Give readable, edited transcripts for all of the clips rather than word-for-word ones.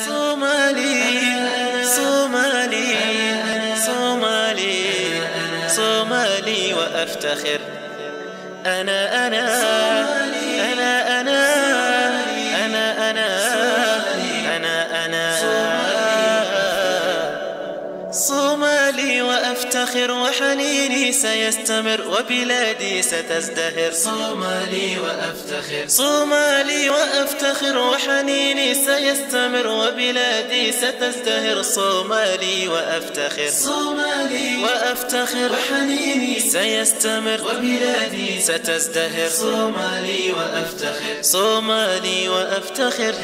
صومالي صومالي صومالي صومالي وأفتخر. أنا أنا أنا أنا أنا أنا أنا صومالي وأفتخر، وحنيني سيستمر وبلادي ستزدهر. صومالي وأفتخر، صومالي وأفتخر، وحنيني سيستمر وبلادي ستزدهر. صومالي وأفتخر، صومالي وأفتخر، وحنيني سيستمر وبلادي ستزدهر. صومالي وأفتخر، صومالي وأفتخر.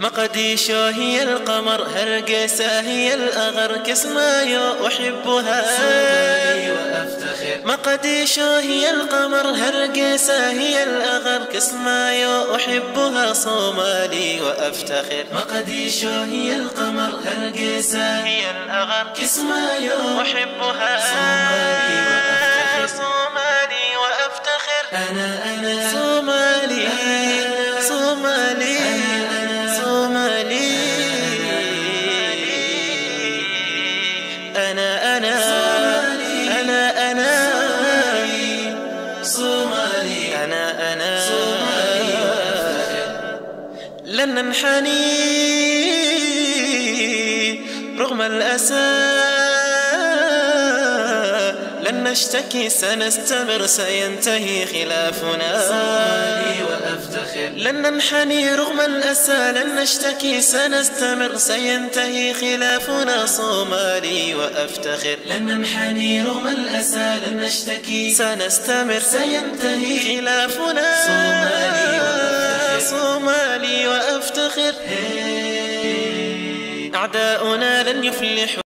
مقديشو هي القمر، هرقسة هي الأغر، كسمايو أحبها. صومالي وأفتخر، مقديشو هي القمر، هرقسة هي الأغر، كسمايو أحبها. صومالي وأفتخر. مقديشو هي القمر، هرقسة هي الأغر، كسمايو أحبها. صومالي وأفتخر، صومالي وأفتخر. أنا صومالي صومالي صومالي أنا أنا أنا أنا صومالي أنا صومالي وأفتخر. لن ننحني رغم الأسى، لن نشتكي سنستمر سينتهي خلافنا. صومالي وأفتخر، لن ننحني رغم الأسى، لن نشتكي سنستمر سينتهي خلافنا. صومالي وأفتخر. لن ننحني رغم الأسى، لن نشتكي سنستمر سينتهي خلافنا. صومالي وأفتخر، صومالي وأفتخر. أعداؤنا لن يفلحوا.